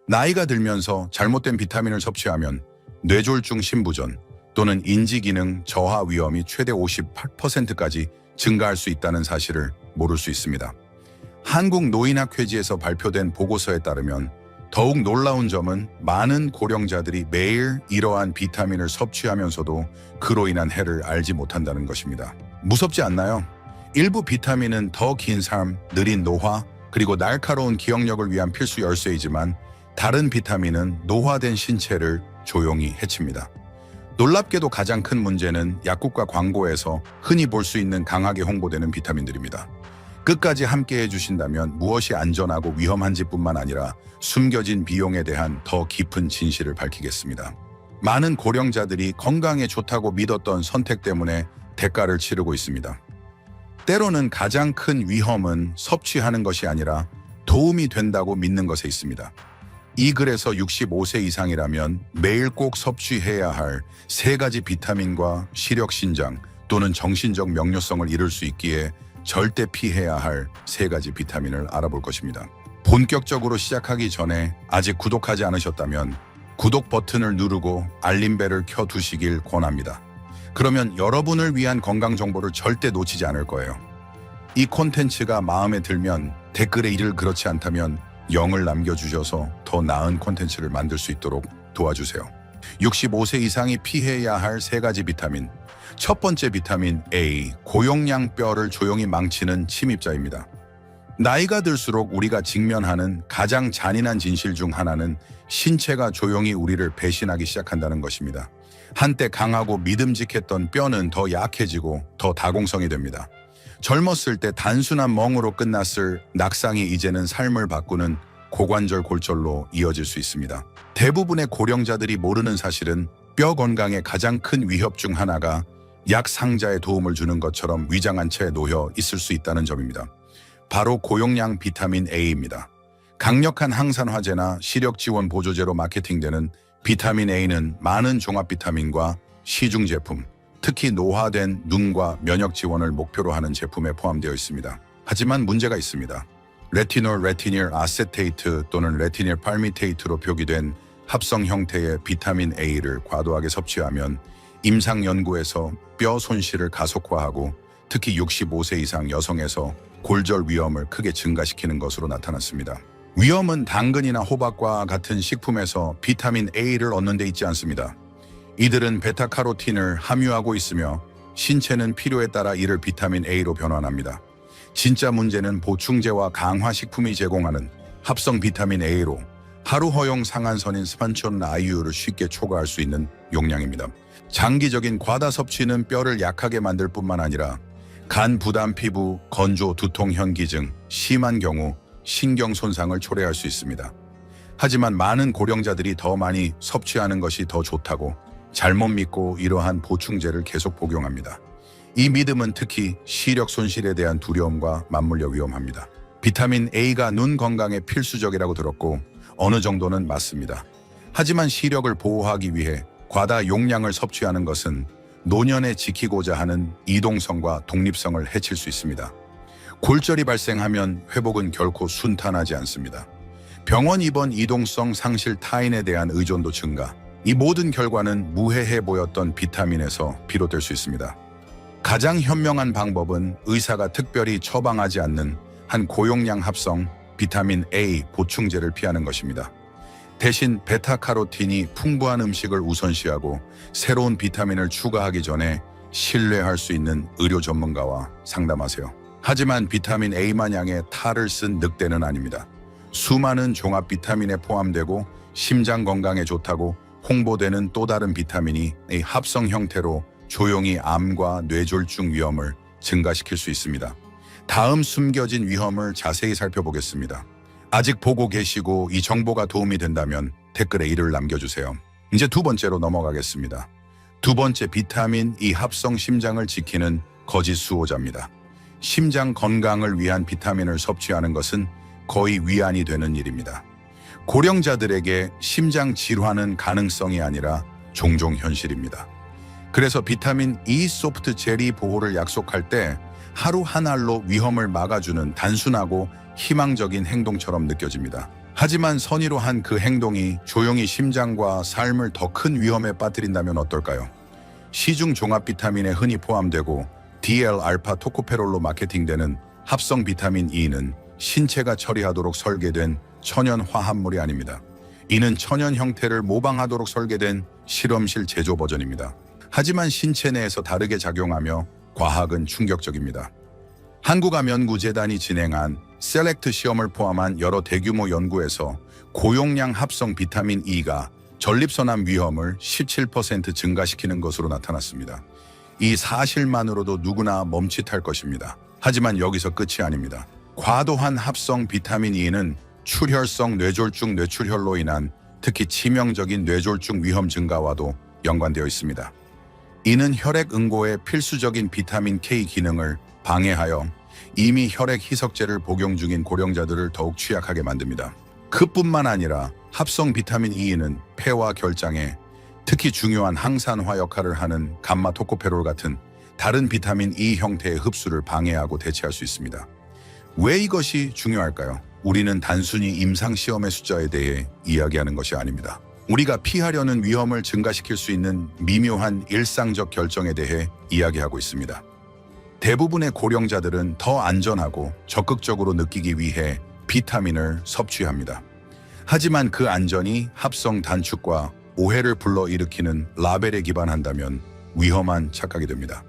나이가 들면서 잘못된 비타민을 섭취하면 뇌졸중 심부전 또는 인지기능 저하 위험이 최대 58%까지 증가할 수 있다는 사실을 모를 수 있습니다. 한국노인학회지에서 발표된 보고서에 따르면 더욱 놀라운 점은 많은 고령자들이 매일 이러한 비타민을 섭취하면서도 그로 인한 해를 알지 못한다는 것입니다. 무섭지 않나요? 일부 비타민은 더 긴 삶, 느린 노화, 그리고 날카로운 기억력을 위한 필수 열쇠이지만 다른 비타민은 노화된 신체를 조용히 해칩니다. 놀랍게도 가장 큰 문제는 약국과 광고에서 흔히 볼 수 있는 강하게 홍보되는 비타민들입니다. 끝까지 함께 해주신다면 무엇이 안전하고 위험한지뿐만 아니라 숨겨진 비용에 대한 더 깊은 진실을 밝히겠습니다. 많은 고령자들이 건강에 좋다고 믿었던 선택 때문에 대가를 치르고 있습니다. 때로는 가장 큰 위험은 섭취하는 것이 아니라 도움이 된다고 믿는 것에 있습니다. 이 글에서 65세 이상이라면 매일 꼭 섭취해야 할 3가지 비타민과 시력 신장 또는 정신적 명료성을 이룰 수 있기에 절대 피해야 할 3가지 비타민을 알아볼 것입니다. 본격적으로 시작하기 전에 아직 구독하지 않으셨다면 구독 버튼을 누르고 알림벨을 켜두시길 권합니다. 그러면 여러분을 위한 건강 정보를 절대 놓치지 않을 거예요. 이 콘텐츠가 마음에 들면 댓글에 이를 그렇지 않다면 0을 남겨주셔서 더 나은 콘텐츠를 만들 수 있도록 도와주세요. 65세 이상이 피해야 할 3가지 비타민. 첫 번째 비타민 A, 고용량 뼈를 조용히 망치는 침입자입니다. 나이가 들수록 우리가 직면하는 가장 잔인한 진실 중 하나는 신체가 조용히 우리를 배신하기 시작한다는 것입니다. 한때 강하고 믿음직했던 뼈는 더 약해지고 더 다공성이 됩니다. 젊었을 때 단순한 멍으로 끝났을 낙상이 이제는 삶을 바꾸는 고관절 골절로 이어질 수 있습니다. 대부분의 고령자들이 모르는 사실은 뼈 건강의 가장 큰 위협 중 하나가 약 상자에 도움을 주는 것처럼 위장한 채 놓여 있을 수 있다는 점입니다. 바로 고용량 비타민 A입니다. 강력한 항산화제나 시력 지원 보조제로 마케팅되는 비타민 A는 많은 종합 비타민과 시중 제품, 특히 노화된 눈과 면역 지원을 목표로 하는 제품에 포함되어 있습니다. 하지만 문제가 있습니다. 레티놀, 레티닐 아세테이트 또는 레티닐 팔미테이트로 표기된 합성 형태의 비타민 A를 과도하게 섭취하면 임상 연구에서 뼈 손실을 가속화하고 특히 65세 이상 여성에서 골절 위험을 크게 증가시키는 것으로 나타났습니다. 위험은 당근이나 호박과 같은 식품에서 비타민 A를 얻는 데 있지 않습니다. 이들은 베타카로틴을 함유하고 있으며 신체는 필요에 따라 이를 비타민 A로 변환합니다. 진짜 문제는 보충제와 강화식품이 제공하는 합성 비타민 A로 하루 허용 상한선인 스판촌 IU를 쉽게 초과할 수 있는 용량입니다. 장기적인 과다 섭취는 뼈를 약하게 만들 뿐만 아니라 간 부담, 피부, 건조, 두통, 현기증, 심한 경우 신경 손상을 초래할 수 있습니다. 하지만 많은 고령자들이 더 많이 섭취하는 것이 더 좋다고 잘못 믿고 이러한 보충제를 계속 복용합니다. 이 믿음은 특히 시력 손실에 대한 두려움과 맞물려 위험합니다. 비타민 A가 눈 건강에 필수적이라고 들었고 어느 정도는 맞습니다. 하지만 시력을 보호하기 위해 과다 용량을 섭취하는 것은 노년에 지키고자 하는 이동성과 독립성을 해칠 수 있습니다. 골절이 발생하면 회복은 결코 순탄하지 않습니다. 병원 입원, 이동성 상실, 타인에 대한 의존도 증가. 이 모든 결과는 무해해 보였던 비타민에서 비롯될 수 있습니다. 가장 현명한 방법은 의사가 특별히 처방하지 않는 한 고용량 합성 비타민 A 보충제를 피하는 것입니다. 대신 베타카로틴이 풍부한 음식을 우선시하고 새로운 비타민을 추가하기 전에 신뢰할 수 있는 의료 전문가와 상담하세요. 하지만 비타민 A 마냥의 탈을 쓴 늑대는 아닙니다. 수많은 종합 비타민에 포함되고 심장 건강에 좋다고 홍보되는 또 다른 비타민이 이 합성 형태로 조용히 암과 뇌졸중 위험을 증가시킬 수 있습니다. 다음 숨겨진 위험을 자세히 살펴보겠습니다. 아직 보고 계시고 이 정보가 도움이 된다면 댓글에 이를 남겨주세요. 이제 두 번째로 넘어가겠습니다. 두 번째 비타민 E 합성 심장을 지키는 거짓 수호자입니다. 심장 건강을 위한 비타민을 섭취하는 것은 거의 위안이 되는 일입니다. 고령자들에게 심장 질환은 가능성이 아니라 종종 현실입니다. 그래서 비타민 E 소프트 젤리 보호를 약속할 때 하루 한 알로 위험을 막아주는 단순하고 희망적인 행동처럼 느껴집니다. 하지만 선의로 한 그 행동이 조용히 심장과 삶을 더 큰 위험에 빠뜨린다면 어떨까요? 시중 종합 비타민에 흔히 포함되고 DL-알파 토코페롤로 마케팅되는 합성 비타민 E는 신체가 처리하도록 설계된 천연 화합물이 아닙니다. 이는 천연 형태를 모방하도록 설계된 실험실 제조 버전입니다. 하지만 신체 내에서 다르게 작용하며 과학은 충격적입니다. 한국암연구재단이 진행한 셀렉트 시험을 포함한 여러 대규모 연구에서 고용량 합성 비타민 E가 전립선암 위험을 17% 증가시키는 것으로 나타났습니다. 이 사실만으로도 누구나 멈칫할 것입니다. 하지만 여기서 끝이 아닙니다. 과도한 합성 비타민 E는 출혈성 뇌졸중 뇌출혈로 인한 특히 치명적인 뇌졸중 위험 증가와도 연관되어 있습니다. 이는 혈액 응고의 필수적인 비타민 K 기능을 방해하여 이미 혈액 희석제를 복용 중인 고령자들을 더욱 취약하게 만듭니다. 그뿐만 아니라 합성 비타민 E는 폐와 결장에 특히 중요한 항산화 역할을 하는 감마 토코페롤 같은 다른 비타민 E 형태의 흡수를 방해하고 대체할 수 있습니다. 왜 이것이 중요할까요? 우리는 단순히 임상시험의 숫자에 대해 이야기하는 것이 아닙니다. 우리가 피하려는 위험을 증가시킬 수 있는 미묘한 일상적 결정에 대해 이야기하고 있습니다. 대부분의 고령자들은 더 안전하고 적극적으로 느끼기 위해 비타민을 섭취합니다. 하지만 그 안전이 합성 단축과 오해를 불러일으키는 라벨에 기반한다면 위험한 착각이 됩니다.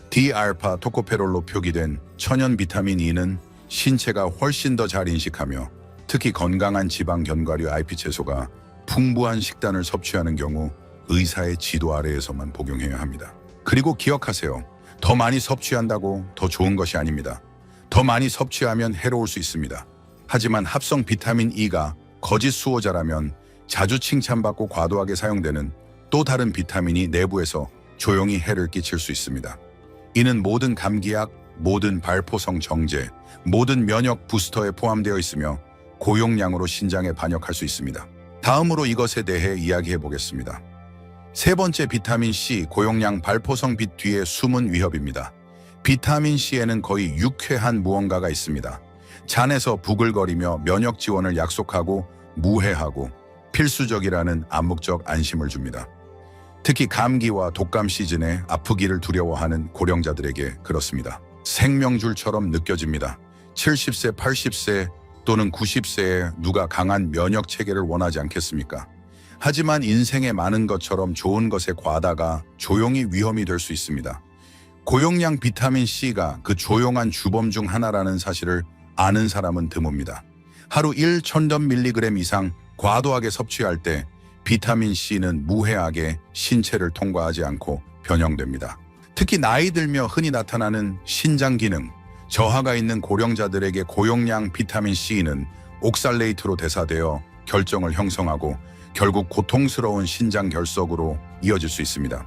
D-알파 토코페롤로 표기된 천연 비타민 E는 신체가 훨씬 더 잘 인식하며 특히 건강한 지방 견과류 IP 채소가 풍부한 식단을 섭취하는 경우 의사의 지도 아래에서만 복용해야 합니다. 그리고 기억하세요. 더 많이 섭취한다고 더 좋은 것이 아닙니다. 더 많이 섭취하면 해로울 수 있습니다. 하지만 합성 비타민 E가 거짓 수호자라면 자주 칭찬받고 과도하게 사용되는 또 다른 비타민이 내부에서 조용히 해를 끼칠 수 있습니다. 이는 모든 감기약, 모든 발포성 정제, 모든 면역 부스터에 포함되어 있으며 고용량으로 신장에 반역할 수 있습니다. 다음으로 이것에 대해 이야기해 보겠습니다. 세 번째, 비타민 C 고용량 발포성 빛 뒤의 숨은 위협입니다. 비타민 C에는 거의 유쾌한 무언가가 있습니다. 잔에서 부글거리며 면역 지원을 약속하고 무해하고 필수적이라는 암묵적 안심을 줍니다. 특히 감기와 독감 시즌에 아프기를 두려워하는 고령자들에게 그렇습니다. 생명줄처럼 느껴집니다. 70세, 80세 또는 90세에 누가 강한 면역 체계를 원하지 않겠습니까? 하지만 인생에 많은 것처럼 좋은 것의 과다가 조용히 위험이 될 수 있습니다. 고용량 비타민 C가 그 조용한 주범 중 하나라는 사실을 아는 사람은 드뭅니다. 하루 1,000mg 이상 과도하게 섭취할 때 비타민 C는 무해하게 신체를 통과하지 않고 변형됩니다. 특히 나이 들며 흔히 나타나는 신장 기능 저하가 있는 고령자들에게 고용량 비타민 C는 옥살레이트로 대사되어 결정을 형성하고 결국 고통스러운 신장 결석으로 이어질 수 있습니다.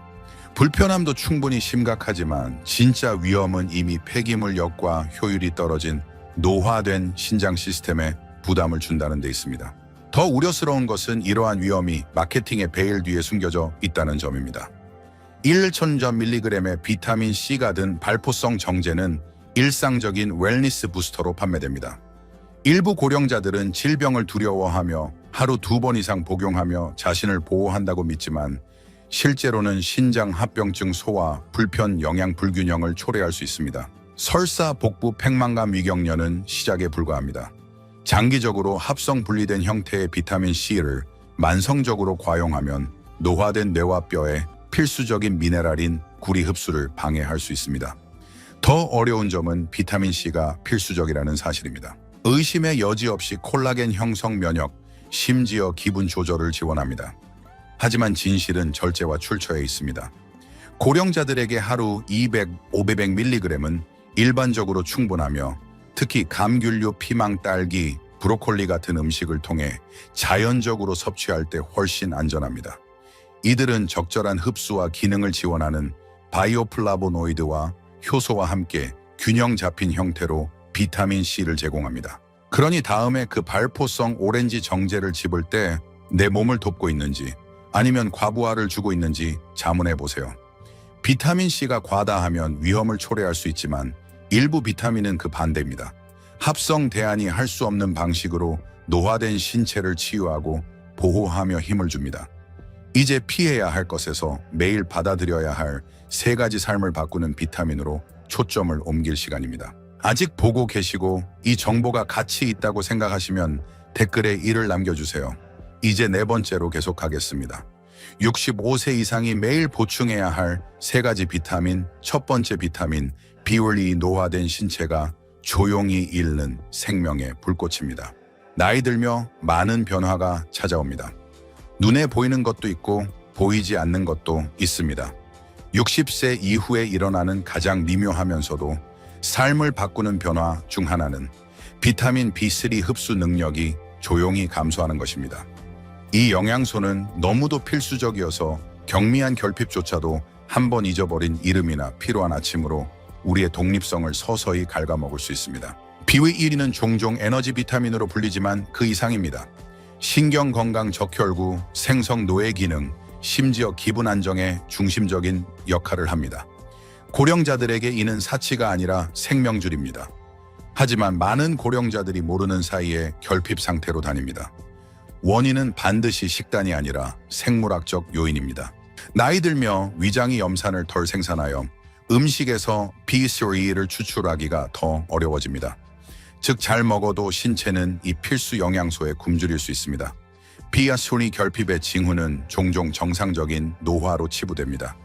불편함도 충분히 심각하지만 진짜 위험은 이미 폐기물력과 효율이 떨어진 노화된 신장 시스템에 부담을 준다는 데 있습니다. 더 우려스러운 것은 이러한 위험이 마케팅의 베일 뒤에 숨겨져 있다는 점입니다. 1,000mg의 비타민 C가 든 발포성 정제는 일상적인 웰니스 부스터로 판매됩니다. 일부 고령자들은 질병을 두려워하며 하루 2번 이상 복용하며 자신을 보호한다고 믿지만 실제로는 신장 합병증 소화, 불편, 영양 불균형을 초래할 수 있습니다. 설사, 복부, 팽만감, 위경련은 시작에 불과합니다. 장기적으로 합성 분리된 형태의 비타민 C를 만성적으로 과용하면 노화된 뇌와 뼈에 필수적인 미네랄인 구리 흡수를 방해할 수 있습니다. 더 어려운 점은 비타민 C가 필수적이라는 사실입니다. 의심의 여지 없이 콜라겐 형성 면역, 심지어 기분 조절을 지원합니다. 하지만 진실은 절제와 출처에 있습니다. 고령자들에게 하루 200, 500mg은 일반적으로 충분하며 특히 감귤류, 피망, 딸기, 브로콜리 같은 음식을 통해 자연적으로 섭취할 때 훨씬 안전합니다. 이들은 적절한 흡수와 기능을 지원하는 바이오플라보노이드와 효소와 함께 균형 잡힌 형태로 비타민 C를 제공합니다. 그러니 다음에 그 발포성 오렌지 정제를 집을 때 내 몸을 돕고 있는지 아니면 과부하를 주고 있는지 자문해 보세요. 비타민 C가 과다하면 위험을 초래할 수 있지만 일부 비타민은 그 반대입니다. 합성 대안이 할 수 없는 방식으로 노화된 신체를 치유하고 보호하며 힘을 줍니다. 이제 피해야 할 것에서 매일 받아들여야 할 3가지 삶을 바꾸는 비타민으로 초점을 옮길 시간입니다. 아직 보고 계시고 이 정보가 가치 있다고 생각하시면 댓글에 1을 남겨주세요. 이제 4번째로 계속하겠습니다. 65세 이상이 매일 보충해야 할 3가지 비타민. 첫 번째 비타민, 비올리. 노화된 신체가 조용히 잃는 생명의 불꽃입니다. 나이 들며 많은 변화가 찾아옵니다. 눈에 보이는 것도 있고 보이지 않는 것도 있습니다. 60세 이후에 일어나는 가장 미묘하면서도 삶을 바꾸는 변화 중 하나는 비타민 B3 흡수 능력이 조용히 감소하는 것입니다. 이 영양소는 너무도 필수적이어서 경미한 결핍조차도 한 번 잊어버린 이름이나 피로한 아침으로 우리의 독립성을 서서히 갉아먹을 수 있습니다. 비위 1위는 종종 에너지 비타민으로 불리지만 그 이상입니다. 신경 건강, 적혈구, 생성 노예 기능, 심지어 기분 안정에 중심적인 역할을 합니다. 고령자들에게 이는 사치가 아니라 생명줄입니다. 하지만 많은 고령자들이 모르는 사이에 결핍 상태로 다닙니다. 원인은 반드시 식단이 아니라 생물학적 요인입니다. 나이 들며 위장이 염산을 덜 생산하여 음식에서 B3를 추출하기가 더 어려워집니다. 즉, 잘 먹어도 신체는 이 필수 영양소에 굶주릴 수 있습니다. B3 결핍의 징후는 종종 정상적인 노화로 치부됩니다.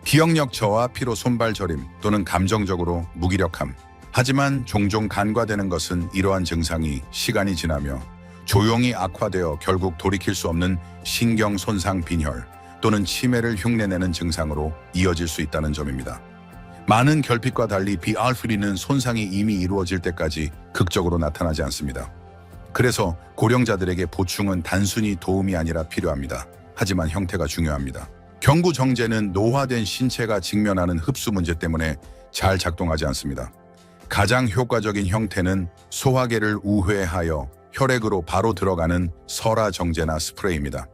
기억력 저하, 피로, 손발 저림 또는 감정적으로 무기력함. 하지만 종종 간과되는 것은 이러한 증상이 시간이 지나며 조용히 악화되어 결국 돌이킬 수 없는 신경 손상, 빈혈 또는 치매를 흉내내는 증상으로 이어질 수 있다는 점입니다. 많은 결핍과 달리 B3는 손상이 이미 이루어질 때까지 극적으로 나타나지 않습니다. 그래서 고령자들에게 보충은 단순히 도움이 아니라 필요합니다. 하지만 형태가 중요합니다. 경구정제는 노화된 신체가 직면하는 흡수 문제 때문에 잘 작동하지 않습니다. 가장 효과적인 형태는 소화계를 우회하여 혈액으로 바로 들어가는 설화정제나 스프레이입니다.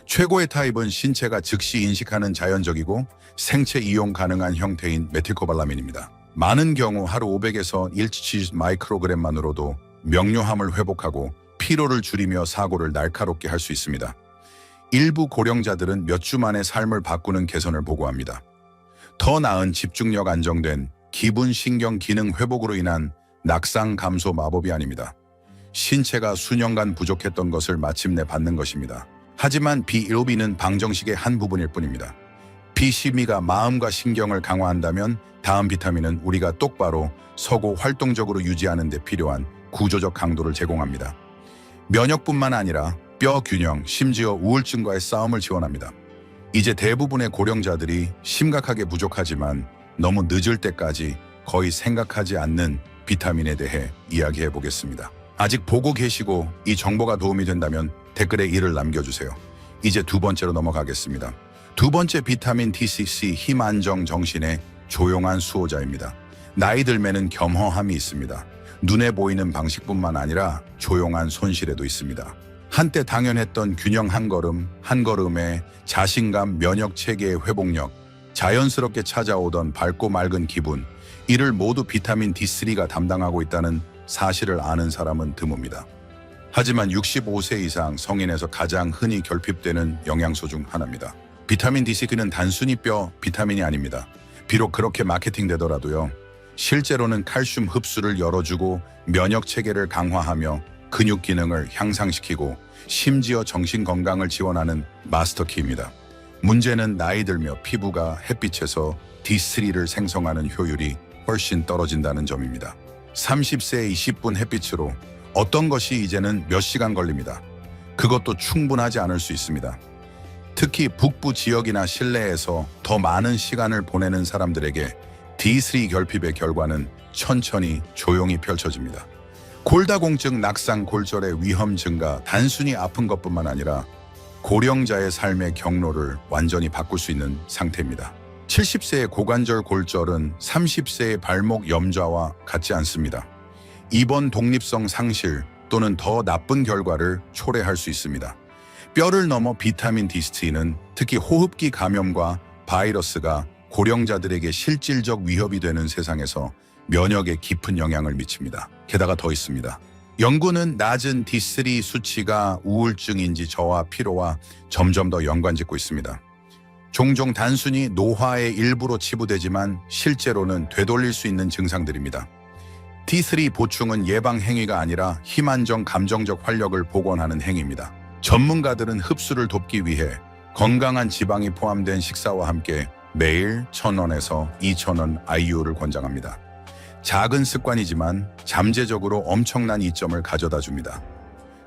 최고의 타입은 신체가 즉시 인식하는 자연적이고 생체 이용 가능한 형태인 메틸코발라민입니다. 많은 경우 하루 500에서 1 마이크로그램만으로도 명료함을 회복하고 피로를 줄이며 사고를 날카롭게 할 수 있습니다. 일부 고령자들은 몇 주 만에 삶을 바꾸는 개선을 보고합니다. 더 나은 집중력, 안정된 기분, 신경 기능 회복으로 인한 낙상 감소 마법이 아닙니다. 신체가 수년간 부족했던 것을 마침내 받는 것입니다. 하지만 B1B는 방정식의 한 부분일 뿐입니다. B12가 마음과 신경을 강화한다면 다음 비타민은 우리가 똑바로 서고 활동적으로 유지하는 데 필요한 구조적 강도를 제공합니다. 면역뿐만 아니라 뼈 균형, 심지어 우울증과의 싸움을 지원합니다. 이제 대부분의 고령자들이 심각하게 부족하지만 너무 늦을 때까지 거의 생각하지 않는 비타민에 대해 이야기해 보겠습니다. 아직 보고 계시고 이 정보가 도움이 된다면 댓글에 1을 남겨주세요. 이제 2번째로 넘어가겠습니다. 2번째 비타민 D6, 힘 안정 정신의 조용한 수호자입니다. 나이 들면은 겸허함이 있습니다. 눈에 보이는 방식뿐만 아니라 조용한 손실에도 있습니다. 한때 당연했던 균형 한 걸음에 자신감, 면역 체계의 회복력, 자연스럽게 찾아오던 밝고 맑은 기분, 이를 모두 비타민 D3가 담당하고 있다는 사실을 아는 사람은 드뭅니다. 하지만 65세 이상 성인에서 가장 흔히 결핍되는 영양소 중 하나입니다. 비타민 D6는 단순히 뼈 비타민이 아닙니다. 비록 그렇게 마케팅되더라도요. 실제로는 칼슘 흡수를 열어주고 면역 체계를 강화하며 근육 기능을 향상시키고 심지어 정신 건강을 지원하는 마스터키입니다. 문제는 나이 들며 피부가 햇빛에서 D3를 생성하는 효율이 훨씬 떨어진다는 점입니다. 30세의 20분 햇빛으로 어떤 것이 이제는 몇 시간 걸립니다. 그것도 충분하지 않을 수 있습니다. 특히 북부 지역이나 실내에서 더 많은 시간을 보내는 사람들에게 D3 결핍의 결과는 천천히 조용히 펼쳐집니다. 골다공증, 낙상, 골절의 위험 증가, 단순히 아픈 것뿐만 아니라 고령자의 삶의 경로를 완전히 바꿀 수 있는 상태입니다. 70세의 고관절 골절은 30세의 발목 염좌와 같지 않습니다. 입원 독립성 상실 또는 더 나쁜 결과를 초래할 수 있습니다. 뼈를 넘어 비타민 D3는 특히 호흡기 감염과 바이러스가 고령자들에게 실질적 위협이 되는 세상에서 면역에 깊은 영향을 미칩니다. 게다가 더 있습니다. 연구는 낮은 D3 수치가 우울증인지 저하 피로와 점점 더 연관짓고 있습니다. 종종 단순히 노화의 일부로 치부되지만 실제로는 되돌릴 수 있는 증상들입니다. D3 보충은 예방 행위가 아니라 희만정 감정적 활력을 복원하는 행위입니다. 전문가들은 흡수를 돕기 위해 건강한 지방이 포함된 식사와 함께 매일 1,000원에서 2,000원 IU를 권장합니다. 작은 습관이지만 잠재적으로 엄청난 이점을 가져다 줍니다.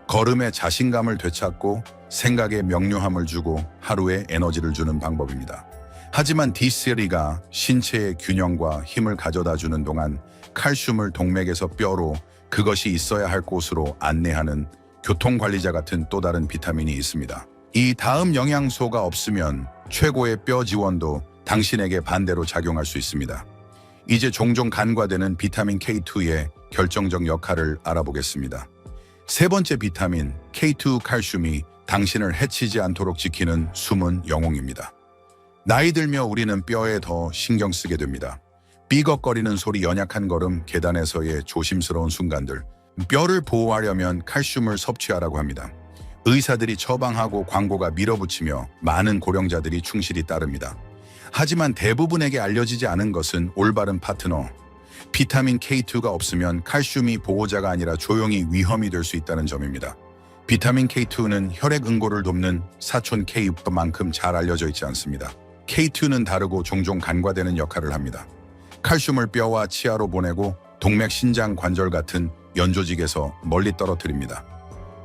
걸음에 자신감을 되찾고 생각에 명료함을 주고 하루에 에너지를 주는 방법입니다. 하지만 D3가 신체의 균형과 힘을 가져다 주는 동안 칼슘을 동맥에서 뼈로 그것이 있어야 할 곳으로 안내하는 교통관리자 같은 또 다른 비타민이 있습니다. 이 다음 영양소가 없으면 최고의 뼈 지원도 당신에게 반대로 작용할 수 있습니다. 이제 종종 간과되는 비타민 K2의 결정적 역할을 알아보겠습니다. 세 번째 비타민 K2 칼슘이 당신을 해치지 않도록 지키는 숨은 영웅입니다. 나이 들며 우리는 뼈에 더 신경 쓰게 됩니다. 삐걱거리는 소리, 연약한 걸음, 계단에서의 조심스러운 순간들. 뼈를 보호하려면 칼슘을 섭취하라고 합니다. 의사들이 처방하고 광고가 밀어붙이며 많은 고령자들이 충실히 따릅니다. 하지만 대부분에게 알려지지 않은 것은 올바른 파트너, 비타민 K2가 없으면 칼슘이 보호자가 아니라 조용히 위험이 될 수 있다는 점입니다. 비타민 K2는 혈액 응고를 돕는 사촌 K만큼 잘 알려져 있지 않습니다. K2는 다르고 종종 간과되는 역할을 합니다. 칼슘을 뼈와 치아로 보내고 동맥, 신장, 관절 같은 연조직에서 멀리 떨어뜨립니다.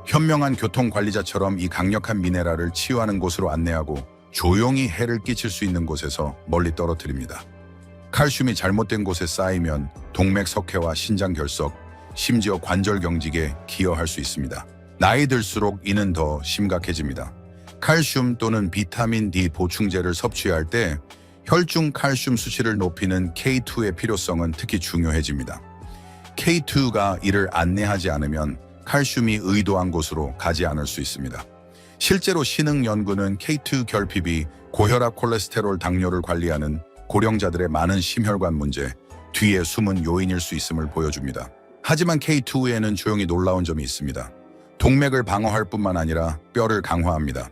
현명한 교통관리자처럼 이 강력한 미네랄을 치유하는 곳으로 안내하고 조용히 해를 끼칠 수 있는 곳에서 멀리 떨어뜨립니다. 칼슘이 잘못된 곳에 쌓이면 동맥 석회와 신장 결석, 심지어 관절 경직에 기여할 수 있습니다. 나이 들수록 이는 더 심각해집니다. 칼슘 또는 비타민 D 보충제를 섭취할 때 혈중 칼슘 수치를 높이는 K2의 필요성은 특히 중요해집니다. K2가 이를 안내하지 않으면 칼슘이 의도한 곳으로 가지 않을 수 있습니다. 실제로 신흥 연구는 K2 결핍이 고혈압, 콜레스테롤, 당뇨를 관리하는 고령자들의 많은 심혈관 문제, 뒤에 숨은 요인일 수 있음을 보여줍니다. 하지만 K2에는 조용히 놀라운 점이 있습니다. 동맥을 방어할 뿐만 아니라 뼈를 강화합니다.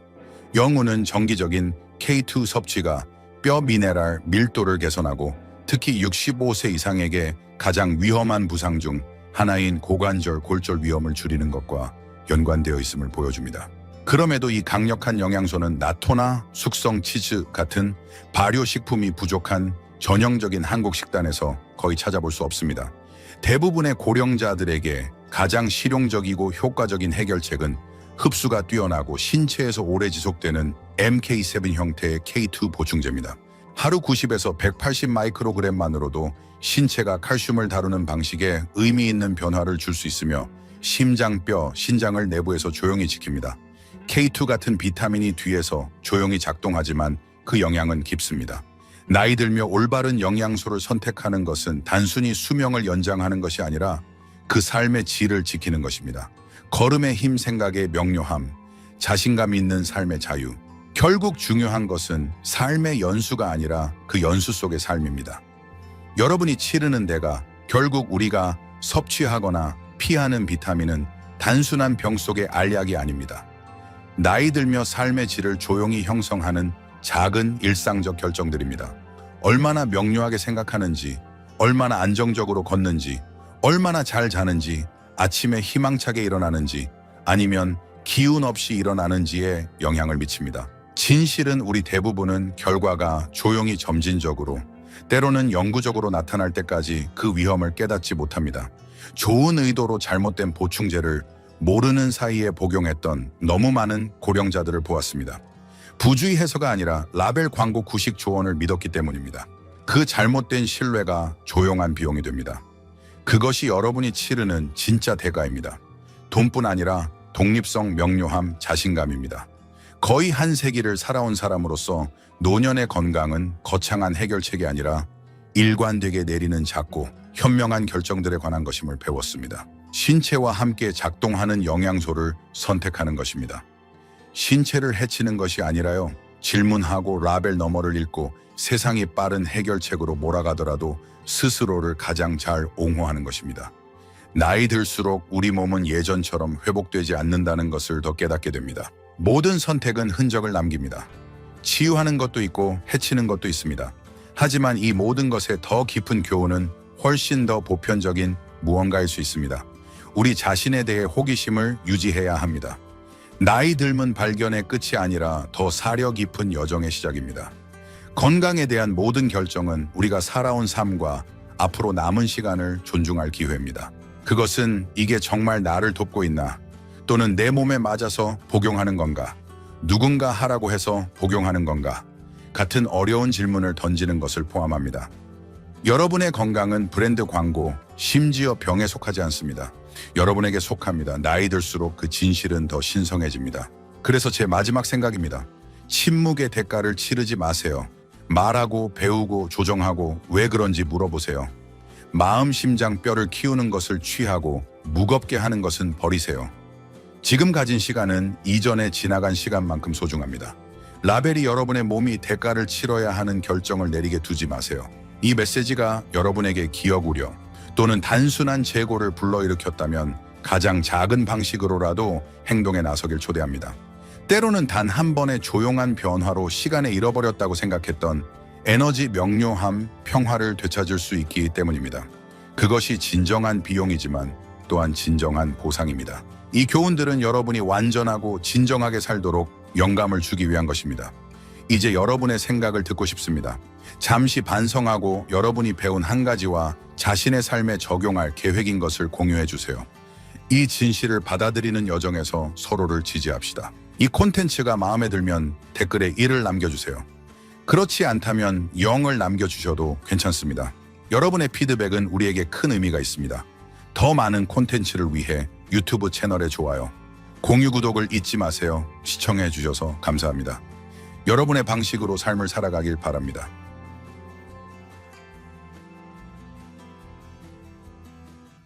연구는 정기적인 K2 섭취가 뼈 미네랄 밀도를 개선하고 특히 65세 이상에게 가장 위험한 부상 중 하나인 고관절, 골절 위험을 줄이는 것과 연관되어 있음을 보여줍니다. 그럼에도 이 강력한 영양소는 나토나 숙성 치즈 같은 발효식품이 부족한 전형적인 한국 식단에서 거의 찾아볼 수 없습니다. 대부분의 고령자들에게 가장 실용적이고 효과적인 해결책은 흡수가 뛰어나고 신체에서 오래 지속되는 MK7 형태의 K2 보충제입니다. 하루 90에서 180 마이크로그램만으로도 신체가 칼슘을 다루는 방식에 의미 있는 변화를 줄 수 있으며 심장, 뼈, 신장을 내부에서 조용히 지킵니다. K2 같은 비타민이 뒤에서 조용히 작동하지만 그 영향은 깊습니다. 나이 들며 올바른 영양소를 선택하는 것은 단순히 수명을 연장하는 것이 아니라 그 삶의 질을 지키는 것입니다. 걸음의 힘, 생각의 명료함, 자신감 있는 삶의 자유. 결국 중요한 것은 삶의 연수가 아니라 그 연수 속의 삶입니다. 여러분이 치르는 대가, 결국 우리가 섭취하거나 피하는 비타민은 단순한 병 속의 알약이 아닙니다. 나이 들며 삶의 질을 조용히 형성하는 작은 일상적 결정들입니다. 얼마나 명료하게 생각하는지, 얼마나 안정적으로 걷는지, 얼마나 잘 자는지, 아침에 희망차게 일어나는지, 아니면 기운 없이 일어나는지에 영향을 미칩니다. 진실은 우리 대부분은 결과가 조용히 점진적으로, 때로는 영구적으로 나타날 때까지 그 위험을 깨닫지 못합니다. 좋은 의도로 잘못된 보충제를 모르는 사이에 복용했던 너무 많은 고령자들을 보았습니다. 부주의해서가 아니라 라벨 광고 구식 조언을 믿었기 때문입니다. 그 잘못된 신뢰가 조용한 비용이 됩니다. 그것이 여러분이 치르는 진짜 대가입니다. 돈뿐 아니라 독립성, 명료함, 자신감입니다. 거의 한 세기를 살아온 사람으로서 노년의 건강은 거창한 해결책이 아니라 일관되게 내리는 작고 현명한 결정들에 관한 것임을 배웠습니다. 신체와 함께 작동하는 영양소를 선택하는 것입니다. 신체를 해치는 것이 아니라요. 질문하고 라벨 너머를 읽고 세상이 빠른 해결책으로 몰아가더라도 스스로를 가장 잘 옹호하는 것입니다. 나이 들수록 우리 몸은 예전처럼 회복되지 않는다는 것을 더 깨닫게 됩니다. 모든 선택은 흔적을 남깁니다. 치유하는 것도 있고 해치는 것도 있습니다. 하지만 이 모든 것의 더 깊은 교훈은 훨씬 더 보편적인 무언가일 수 있습니다. 우리 자신에 대해 호기심을 유지해야 합니다. 나이 들면 발견의 끝이 아니라 더 사려 깊은 여정의 시작입니다. 건강에 대한 모든 결정은 우리가 살아온 삶과 앞으로 남은 시간을 존중할 기회입니다. 그것은 이게 정말 나를 돕고 있나? 또는 내 몸에 맞아서 복용하는 건가? 누군가 하라고 해서 복용하는 건가? 같은 어려운 질문을 던지는 것을 포함합니다. 여러분의 건강은 브랜드 광고, 심지어 병에 속하지 않습니다. 여러분에게 속합니다. 나이 들수록 그 진실은 더 신성해집니다. 그래서 제 마지막 생각입니다. 침묵의 대가를 치르지 마세요. 말하고 배우고 조정하고 왜 그런지 물어보세요. 마음, 심장, 뼈를 키우는 것을 취하고 무겁게 하는 것은 버리세요. 지금 가진 시간은 이전에 지나간 시간만큼 소중합니다. 라벨이 여러분의 몸이 대가를 치러야 하는 결정을 내리게 두지 마세요. 이 메시지가 여러분에게 기억 우려 또는 단순한 재고를 불러일으켰다면 가장 작은 방식으로라도 행동에 나서길 초대합니다. 때로는 단 한 번의 조용한 변화로 시간에 잃어버렸다고 생각했던 에너지 명료함, 평화를 되찾을 수 있기 때문입니다. 그것이 진정한 비용이지만 또한 진정한 보상입니다. 이 교훈들은 여러분이 완전하고 진정하게 살도록 영감을 주기 위한 것입니다. 이제 여러분의 생각을 듣고 싶습니다. 잠시 반성하고 여러분이 배운 한 가지와 자신의 삶에 적용할 계획인 것을 공유해 주세요. 이 진실을 받아들이는 여정에서 서로를 지지합시다. 이 콘텐츠가 마음에 들면 댓글에 1을 남겨주세요. 그렇지 않다면 0을 남겨주셔도 괜찮습니다. 여러분의 피드백은 우리에게 큰 의미가 있습니다. 더 많은 콘텐츠를 위해 유튜브 채널에 좋아요, 공유, 구독을 잊지 마세요. 시청해 주셔서 감사합니다. 여러분의 방식으로 삶을 살아가길 바랍니다.